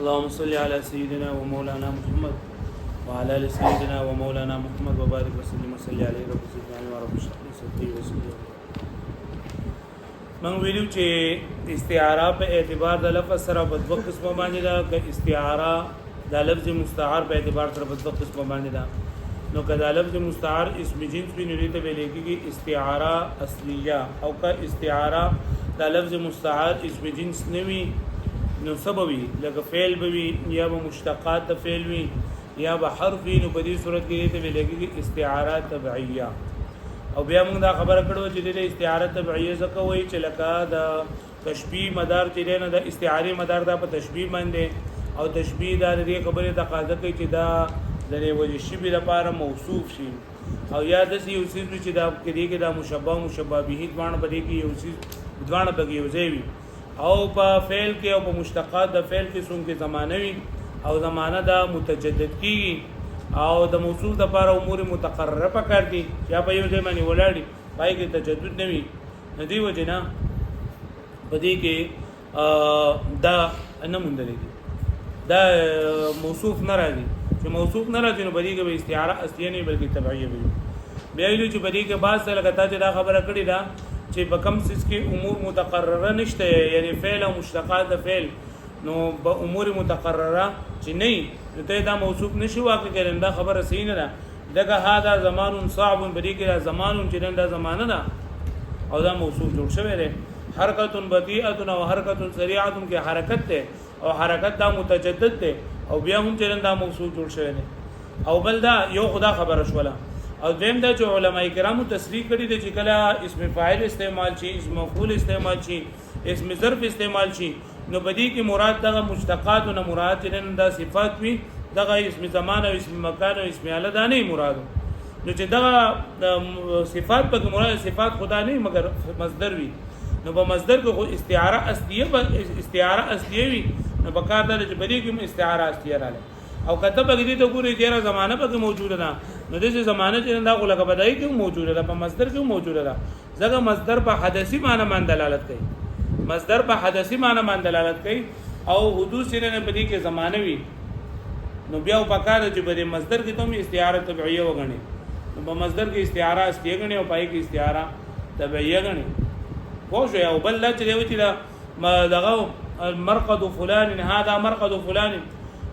اللهم صل على سيدنا ومولانا محمد وعلى ال سيدنا ومولانا محمد وبارك وسلم وصل عليه رب سيدنا ورب اشرح لي صدري ويسر لي من ویلو چې استعاره په اعتبار د لفظ سره په دوه قسمه باندې دا ک استعاره د لفظ مستعار په اعتبار سره په دوه قسمه باندې دا نو کدا لفظ مستعار اسم جنس به نریته ویل کېږي استعاره اصلیه او ک استعاره د لفظ مستعار اسم جنس نوي نو سببي لکه فعل بوي یا به مشتقات د فعل وي یا به حرف وي نو په دې صورت کې ته ویل کېږي استعاره تبعیه او بیا موږ دا خبره کړو چې د استعاره تبعیه څه کوي چې لکه د تشبیه مدار چې نه د استعاره مدار دا په تشبیه باندې او تشبیه دا د خبره تقاضا کوي چې دا د وجه شی لپاره موصوف شي او یا د یو څه چې دا کې دا مشبہ مشبہ به دوانه بده کې یو څه دوانه بږي یو ځای او په فعل کې او په مشتقات د فعل کې څومره زمانه وي او زمانه دا متجدد کیږي او د موصوف د لپاره امور متقرره پکار دي یا په یو ځای باندې ولاړی پای کې تجدد نه وي ندی وجنا پدې کې دا نه مونږ دي دا موصوف نه راځي چې موصوف نه راځي نو پدې کې به استعاره اصلي نه بلکې تبعیه وي بیا ویلو چې پدې کې بعض څه لګتا چې دا خبره کړې ده چې په کم سیس کې امور متقرره نشته یعنی فعل او مشتقات د فعل نو به امور متقرره چې نه ته دا موصوف نشي واقع کړي دا خبره صحیح نه ده دغه هاذا زمان صعب بری کې زمان چې دا زمانه ده او دا موصوف جوړ شوی دی حرکت بدیعه او حرکت سریعه کې حرکت ده او حرکت دا متجدد ده او بیا هم چې دا موصوف جوړ شوی دی او بل دا یو خدا خبره شوله او دیم دا چې علماء کرامو تصریح کړي دي چې کله اسم فاعل استعمال شي اسم مفعول استعمال شي اسم ظرف استعمال شي نو بدی کې مراد دغه مشتقات او مراد نن دا صفات وي دغه اسم زمان او اسم مکان او اسم اله دا نه مراد نو چې دغه صفات په مراد صفات خدا نه مگر مصدر وي نو په مصدر کې استعاره اصلیه وي نو په کار دا چې بدی کې استعاره اصلیه رااله او کته په دې ته ګوري چې را زمانه په موجوده ده نو دغه زمانه چې دا غلغه بدای کې موجوده ده په مصدر کې موجوده ده ځکه مصدر په حدثي معنی باندې دلالت کوي مصدر په حدثي معنی باندې دلالت کوي او حدوث نه په دې کې زمانه وي نو بیا په کار چې په مصدر کې ته استعاره تبعیه وګڼي نو په مصدر کې استعاره اصلي غني او پای کې استعاره تبعیه غني خو شو او بل چې دی چې دغه مرقد فلان هذا مرقد فلان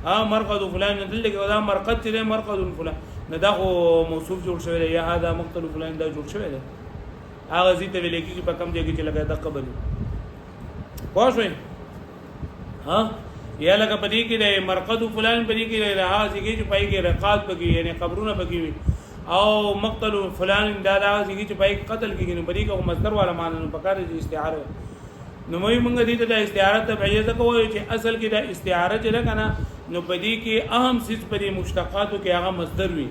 مرقد فلان دلته کې دا مرقد چې مرقد فلان نه دا خو موصوف جوړ شوی دی یا هذا مقتل فلان دا جوړ شوی دی هغه زیته ویل کې په کم ځای کې چې لګا د قبل پوښوي یا لکه پدې کې د مرقد فلان پدې کې راه ځکه چې پای کې رقات بږي یعنی قبرونه بږي او مقتل فلان دا ځکه چې پای قتل کېږي نو پدې کې مصدر والا معنی نو پکاره دي استعاره نو موږ دې ته د استعاره تبعیه ته کوی چې اصل کې د استعاره چې لکنه نو پدې کې اهم سیس پدې مشتقاتو کې هغه مصدر وي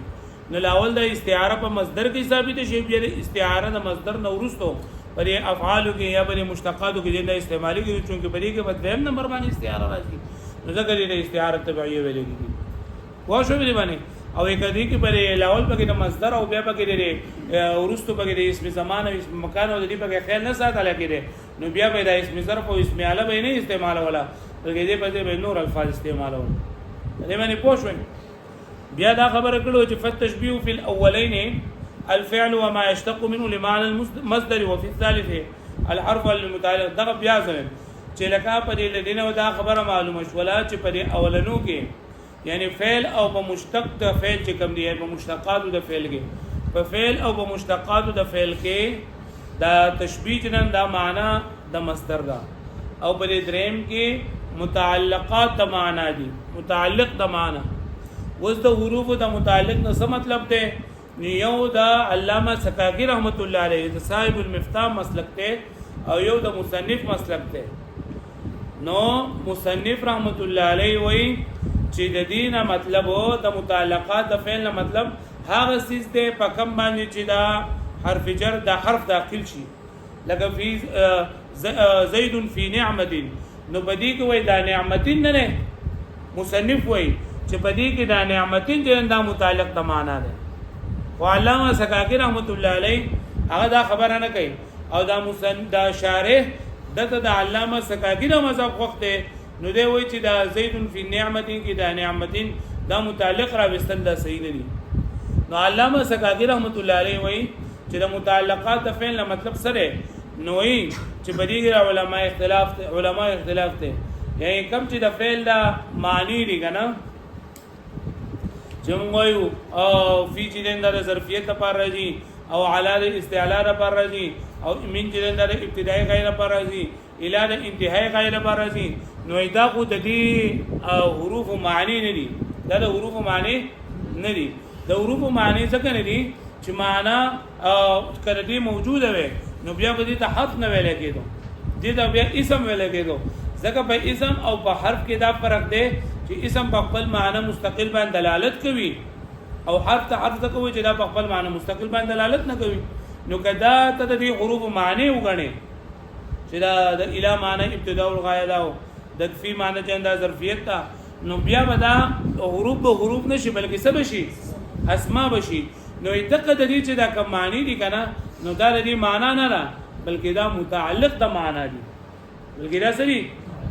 نو لاول د استعاره په مصدر کې ثابت شي بیا د استعاره د مصدر نو ورستو پر افعال کې یا پر مشتقاتو کې د استعمالي کې چونکه پدې کې په دویم نمبر باندې استعاره راځي نو ځکه د استعاره تبعیه ویل کېږي واښو به باندې او کدی کې پر لاول پکې د مصدر او بیا پکې د ورستو پکې د اسم زمان او اسم مکان او د دې پکې خیال نه ساتل کېږي نو بیا به د اسم ظرف او اسم اله به نه استعمال ولا بلکې دې په دې به نور الفاظ استعمال ولا دې باندې پوښوي بیا دا خبره کړو چې فتشبيه فی الاولین الفعل وما يشتق منه لمعنى المصدر وفي الثالث الحرف المتعلق دغه بیا ځل چې لکه په دې لدینه دا خبره معلومه شولا چې په دې اولنو کې یعنی فعل او په مشتق د فعل چې کوم دی په مشتقات د فعل کې په فعل او په مشتقات د فعل کې دا تشبیه نن دا معنا د مصدر دا او په دې دریم کې متعلقات د معنا دي متعلق د معنا وز د حروف د متعلق نه څه مطلب دی یو دا علامه سکاکی رحمت الله علیه د صاحب المفتاح مسلک ته او یو د مصنف مسلک ته نو مصنف رحمت الله علیه وای چې د دینه مطلب او د متعلقات د فعل نه مطلب هغه سیس ته په کم باندې چې دا حرف جر د حرف داخل شي لکه فی زید فی نعمت نو بدی کې وای دا نعمتین نه مصنف وای چې بدی کې دا نعمتین چې دا متعلق د معنا ده او علامه سکاکی رحمت الله علیه هغه دا خبره نه کوي او دا شارح دته د علامه سکاکی د مذهب وخت نو دی وایي چې دا زید فی نعمتین کې دا نعمتین دا متعلق را وستل دا صحیح نه دي. نو علامه سکاکی رحمت الله علیه وایي چې د متعلقات د فعل مطلب سره نو وایي چې بدیګ علماء اختلاف ته یعنی کم چې د فعل دا معنی دی کنه چې موږ وایو او فی چې د ظرفیت لپاره راځي او علی د استعلاء لپاره راځي او من چې د ابتدایي غیر لپاره راځي الی د انتهایی غیر لپاره راځي نو دا خو د دې حروف معنی نه دي دا د حروف معنی نه دي د حروف معنی څنګه نه دي چې معنا کله دې موجوده وي نو بیا به دې ته حرف نه ویل کېدو دې ته بیا اسم ویل کېدو ځکه په اسم او په حرف کې دا فرق دی چې اسم په خپل معنا مستقل باندې دلالت کوي او حرف ته حرف ته کوي چې دا په خپل معنا مستقل باندې دلالت نه کوي نو کدا ته د حروف معنی وګڼي چې دا د اله معنی ابتدا او غایه دا د فی معنی چې دا ظرفیت تا نو بیا به دا حروف به حروف نشي بلکې څه بشي اسماء بشي نو دغه د دې چې دا کوم معنی دي کنه نو دا د دې معنا نه ده بلکې دا متعلق د معنا دي بلکې دا سری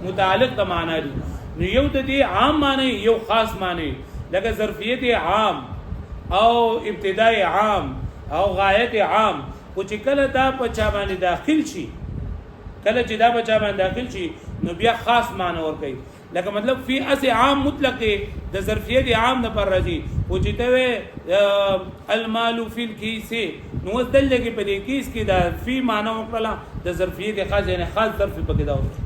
متعلق د معنا دي نو یو د دې عام معنی یو خاص معنی لکه ظرفیت عام او ابتداء عام او غایت عام خو چې کله دا په چا باندې داخل شي کله چې دا په چا باندې داخل شي نو بیا خاص معنی ور کوي لکه مطلب فی اس عام مطلق د ظرفیت عام د پر راځي او چې ته المال فی الکیس نو دل کې په دې کیس کې دا فی معنی وکړه د ظرفیت خاص یعنی خاص ظرف پکې دا وځي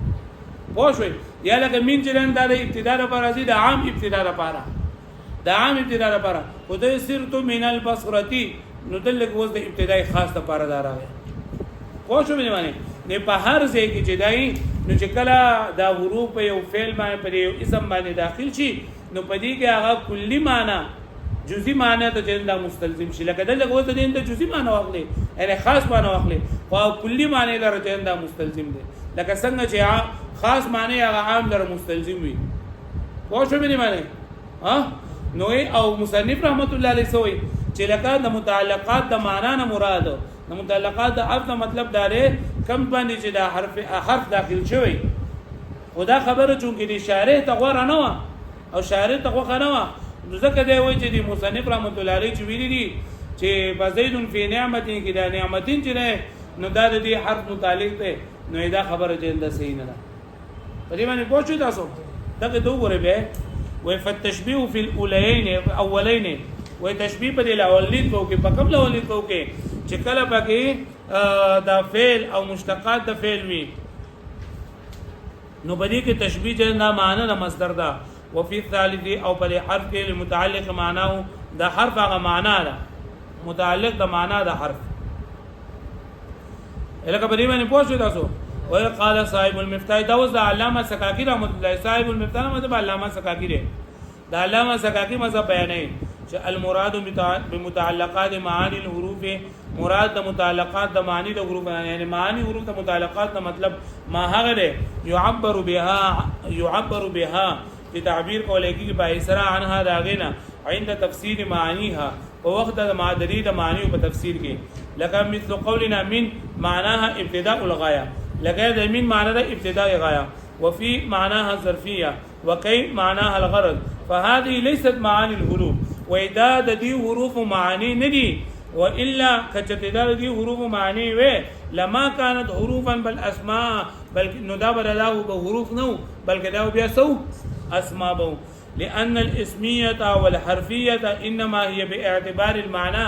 پوه شئ یا لکه من چې دا د ابتدا لپاره راځي د عام ابتدا لپاره د عام ابتدا لپاره او د سرت من البصرتی نو دل کې وځ د ابتدای خاص لپاره دا راغی پوه شئ معنی نه په هر ځای کې چې دای نو چې کله دا حروف په یو فعل باندې په یو اسم باندې داخل شي نو په دې کې هغه کلی معنی جزئی معنی ته جندا مستلزم شي لکه دلته وته دین د جزئی معنی واخلي یعنی خاص معنی واخلي او کلی معنی لره جندا مستلزم دي لکه څنګه چې خاص معنی هغه عام لره مستلزم وي پوه شو مې معنی نو او مصنف رحمت الله علیه سوی چې لکه د متعلقات د معنا نه مراد د متعلقات د اصل مطلب داره کم باندې چې دا حرف داخل شوی خدا خبره چون کې د شارح تغور نه و او شارح تغور نه و نو ځکه دی وایي چې د مصنف رحمت الله علیه چې ویلي دي چې بزید فی نعمتین کې دا نعمتین چې نه نو دا د دې حرف متعلق دی نو دا خبره جنده صحیح نه ده په دې باندې پوښتنه تاسو دغه دوه غره به وای فتشبیه فی الاولین اولین وای تشبیه په الاولین په کې په کوم الاولین په کې چې کله پکې دا فعل او مشتقات د فعل وي نو بدی کې تشبیه جنا معنی د مصدر دا وفي الثالث او بل حرف کې متعلق معناه دا حرف هغه معنا ده متعلق د معنا د حرف الکه په دې باندې پوښتنه تاسو وای قال صاحب المفتاح دا وز علامه سکاکی رحمت الله صاحب المفتاح مطلب علامه سکاکی دی دا علامه سکاکی مذهب بیانوي چې المراد بمتعلقات معاني الحروف مراد د متعلقات د معنی د حروف یعنی معنی حروف د متعلقات د مطلب ما هغه دی يعبر بها چې تعبیر کولای کی په اسرا عنها داغینا عند تفسیر معانیها او وخت د معادری د معنی په تفسیر کې لکه مثل قولنا من معناها ابتداء الغايه لکه د من معنی د ابتداء غايه وفي معناها الظرفيه وكي معناها الغرض فهذه ليست معاني الحروف واذا د دې حروف معانی نه دي والا کچتدار دي حروف معنی و لما كانت حروفا بل اسماء بل ندا بدلاه به حروف نو بلکې دا بیا سو اسماء بو لان الاسميه والحرفيه انما هي باعتبار المعنى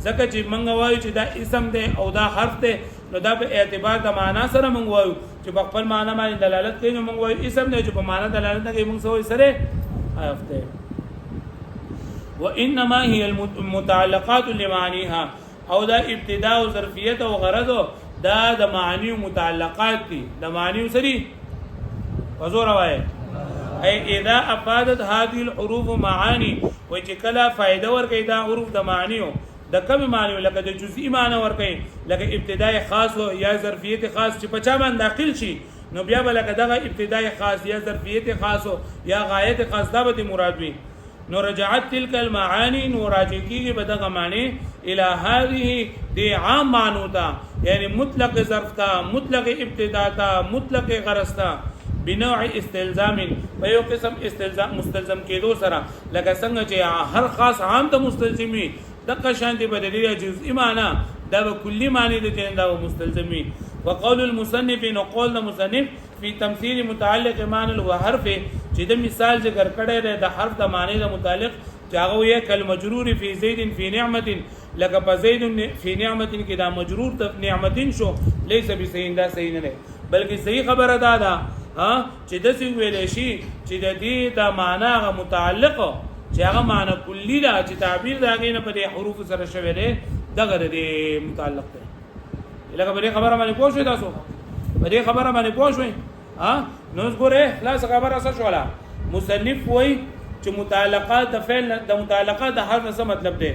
ځکه چې موږ وایو چې دا اسم دی او دا حرف دی نو دا په اعتبار د معنا سره موږ وایو چې په خپل معنا باندې دلالت کوي نو موږ وایو اسم دی چې په معنا دلالت کوي موږ سوې سره حرف دی وانما هي المتعلقات لمعانيها او دا ابتداء او ظرفیت او غرض دا د معانی متعلقات دي د معانی سری وزور وای اي اذا افادت هذه الحروف معاني وجكلا فائده ورکې دا حروف د معانیو د کم معنی لکه د جزئی معنی ورکې لکه ابتداء خاص یا ظرفیت خاص چې په چا باندې داخل شي نو بیا بلکې دغه ابتداء خاص یا ظرفیت خاص یا غایت خاص دا به مراد وي نو رجعت تلك المعاني نو راجع کیږي بدغه معنی الى هذه دي عام معنو تا یعنی مطلق ظرف تا مطلق ابتداء تا مطلق غرض تا بنوع استلزام په یو قسم استلزام مستلزم کېدو سره لکه څنګه چې هر خاص عام ته مستلزم وي دغه شان دي بدلی جزئی معنا دا کلی معنی دي چې دا مستلزم وي. وقول المصنف نقول المصنف في تمثيل متعلق معنى وحرف چې د مثال ذکر کړی دی د حرف د معنی د متعلق چاغه یې کل مجرور فی زید فی نعمت لك فزید فی نعمت کې دا مجرور د نعمتین شو ليس بصحیح دا صحیح نه بلکې صحیح خبره ده ها چې د څه ویل شي چې د دې د معنا غ متعلق چې هغه معنا کلی دا چې تعبیر داګې نه په حروف سره شوی دی دغه دې متعلق دی. لکه په دې خبره باندې پوه شئ تاسو په دې خبره باندې پوه شئ ها نو ګوره خلاص خبره څه شولا مصنف وای چې متعلقات د فعل د متعلقات د حرف څه مطلب دی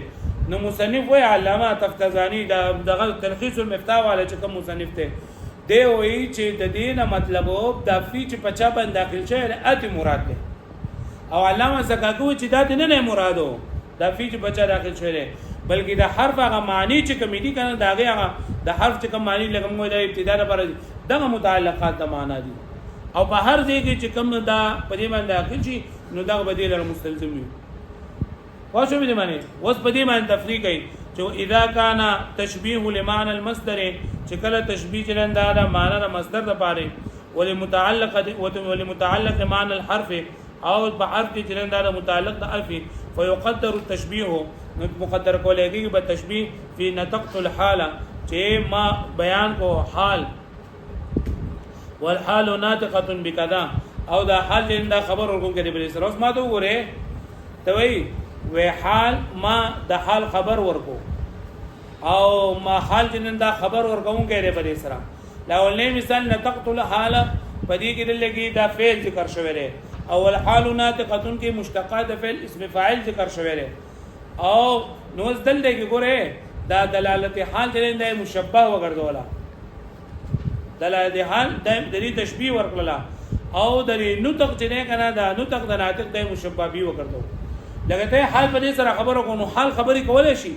نو مصنف وای علامه تفتزانی دغه تلخیص المفتاح والا چې کوم مصنف ته دی وای چې د دې نه مطلب د فی چې پچا باندې داخل شوی اته مراد دی او علامه زکاکو چې دا نه مرادو د فی چې پچا داخل شوی بلکې د حرف هغه معنی چې کوم دي کنه داغه هغه د حرف چې کوم معنی لګم وي د ابتدا لپاره دغه متعلقات د معنا دي او په هر ځای کې چې کوم دا په دې باندې داخل شي نو دغه بدیل مستلزم وي. واښو به دې معنی اوس په دې باندې تفریق کوي چې اذا كان تشبيه لمعنى المصدر چې کله تشبيه چلند دا معنا د مصدر لپاره ولمتعلق معنى الحرف او په حرف کې چلند دا متعلق د الف فيقدر التشبيه مقدر کولېږي به تشبيه فی نطقت الحاله چې ما بیان کو حال والحال ناطقه بكذا او دا حال دا خبر ورکوم کې بل سره اوس ما ته وګوره ته وی حال ما د حال خبر ورکو او ما حال جنن دا خبر ورکوم کې بل سره لاولې مثال نطقت الحاله پدې کې دلګي دا فعل ذکر شوی دی او الحال ناطقه کې مشتقات فعل اسم فاعل ذکر شوی دی او نو دل دې ګوره دا دلالت حال دې مشبہ وګرځولا دلالت حال د دې تشبیه ورکړه او د نطق چې نه کنه دا نطق د ناطق د مشبہ به وګرځو لکه حال په دې سره خبرو کوو حال خبري کولای شي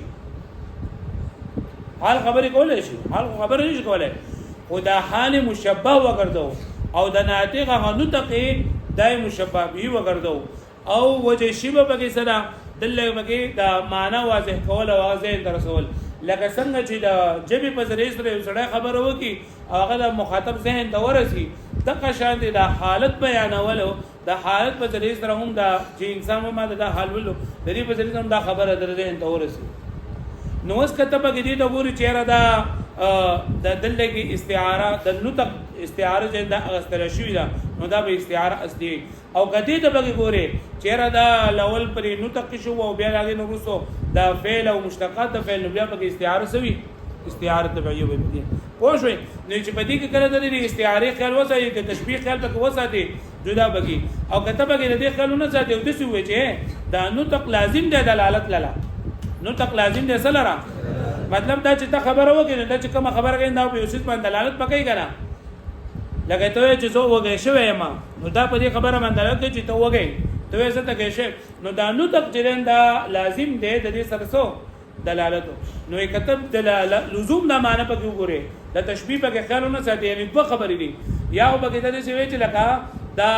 حال خبري کولای شي حال خبري نشي کولای او دا حال مشبہ وګرځو او د ناطق غ نطق د مشبہ به وګرځو او وجه شبه به سره دلته مګي دا معنا واضح کول او واضح درسول لکه څنګه چې دا جبې په ذریعہ سره سره خبره وکي هغه د مخاطب ذهن ته ورسي دغه شان دي دا حالت بیانولو دا حالت په ذریعہ سره هم دا چې انسان ما دا حال ولو د دې په ذریعہ هم دا خبره در ذهن ته ورسي نو اس کتبه کې دې د ګوري چیرې دا د دلته کې استعاره د نطق استعاره چې دا اغستل شوی دا نو دا به استعاره اصلي او کدی ته به ګوري چیرې دا لول پر نطق شو او بیا راغی نو رسو دا فعل او مشتقات د فعل نو بیا به استعاره سوي استعاره تبعیه وي پوه شئ نو چې په دې کې کله د استعاره خیال وساتي د تشبیه خیال پکې وساتي جدا بږي او کتبه کې د خیالونه ساتي او د څه وي چې دا نطق لازم دی دلالت لاله نطق لازم دی سره مطلب دا چې تا خبره وکړې دا چې کوم خبره کوي دا په یوسف باندې دلالت پکې کنه لکه ته چې زه وګې شوې ما نو دا په دې خبره باندې دلالت کوي چې ته وګې ته زه ته کې شې نو دا نطق چې دا لازم دی د دې سره سو دلالت نو کتب دلالت لزوم دا معنی پکې وګوره د تشبیه پکې خیالونه ساتي یعنی دوه خبرې دي یا پکې د دې څه وی چې لکه دا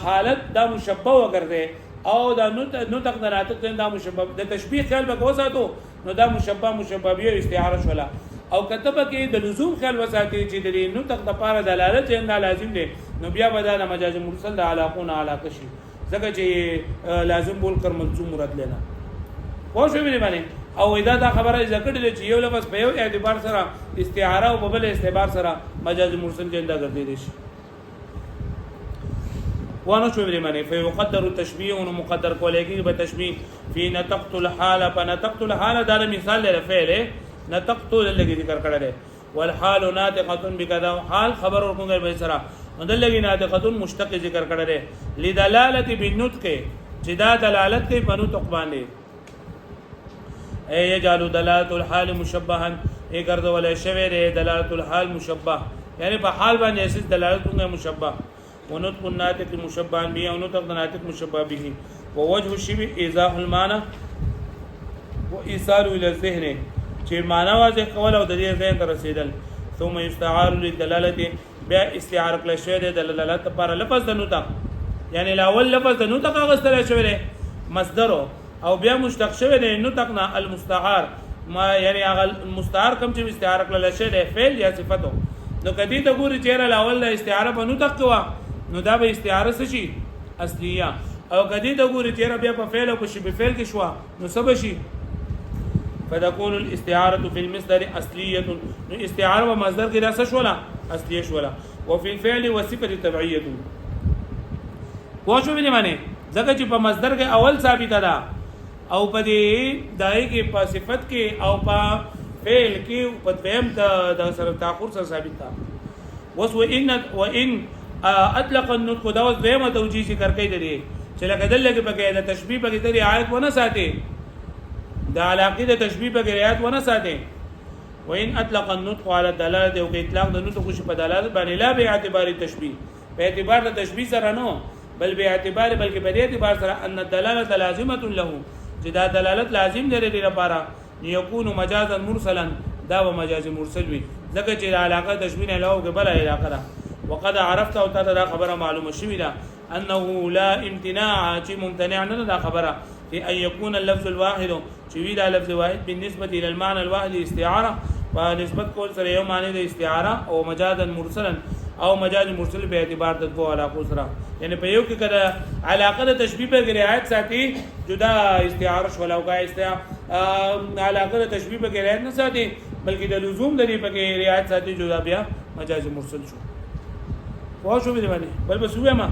حالت دا مشبہ وګرځي او دا نطق د ناطق دا مشبہ د تشبیه خیال پکې وساتو نو دا مشبہ به استعاره شولا او کتبه کې د لزوم خیال وساتي چې د نطق د پاره دلالت نه لازم دي نو بیا بدل مجاز مرسل د علاقون علاقه شي ځکه چې لازم بول کر ملزوم مراد لینا خو شو ویل باندې او اذا دا خبره ذکر دي چې یو لفظ په یو اعتبار سره استعاره او په بل اعتبار سره مجاز مرسل جندا ګرځي دي وانه شو ویل باندې فيقدر التشبيه ومقدر کولېږي به تشبيه في نطقت الحال فنطقت الحال دا مثال لرفعل نطقت لګي ذکر کړل والحال ناطقه بكذا حال خبر ورکوږي به سره دلګي ناطقه مشتق ذکر کړل لدلاله بالنطق چې دا دلالت کوي په نطق باندې اي يجعل دلاله الحال مشبها اي ګرځول شوی دی دلاله الحال مشبه یعنی په حال باندې اساس دلالت کوي مشبه ونطق الناطق مشبه به او نطق الناطق مشبه به ووجه الشبه ايضاح المعنى وايصال الى الذهن چې معنا واضح کول او د دې ذهن ته رسیدل ثم يستعار للدلاله بیا استعاره کله شوی دی د دلالت لپاره لفظ د نطق یعنی الاول لفظ د نطق غستل شوی دی مصدر او بیا مشتق شوی دی نطق نه المستعار ما یعنی هغه مستعار کوم چې استعاره کله شوی دی فعل یا صفته نو کدی ته ګوري چې الاول د استعاره په نطق کوا نو دا به استعاره څه شي اصليه او کدی ته ګوري چې بیا په فعل او په شبه فعل کې شو نو سبب شي فتكون الاستعاره في المصدر اصليه نو استعاره په مصدر کې راځه شولا اصليه شولا وفي الفعل وصفه تبعيه واښو ویلې معنی ځکه چې په مصدر کې اول ثابت ده او په دې دای کې په صفت کې او په فعل کې په دویم د سره تاخر سره ثابت ده وان اطلق النطق دا اوس دویمه توجیه ذکر کوي د دې چې لکه دلته کې پکې د تشبیه پکې د رعایت ونه ساتي د علاقه د تشبیه پکې رعایت ونه ساتي وان اطلق النطق على الدلاله او اطلاق د نطق شي په دلاله باندې لا به اعتبار تشبیه په اعتبار د تشبیه سره نو بل به اعتبار بلکې په دې اعتبار سره ان الدلاله لازمه له چې دا دلالت لازم دی لپاره يكون مجازا مرسلا دا و مجاز مرسل وي ځکه چې علاقه تشبیه نه لاو کې بل علاقه ده وقد عرفت او تا دا خبره معلومه شوی ده انه لا امتناع چې ممتنع نه ده خبره في ان يكون اللفظ الواحد چې وی دا لفظ واحد بالنسبه الى المعنى الواحد استعاره ونسبت کول سره یو معنی د استعاره او مجازا مرسلا او مجاز مرسل به اعتبار د دوه علاقو سره یعنی په یو کې کده علاقه د تشبیه په رعایت ساتي جدا استعاره شول او علاقه د تشبیه په رعایت نه ساتي بلکې د لزوم د دې په رعایت ساتي جدا بیا مجاز مرسل شو واښو به باندې بل بس وې ما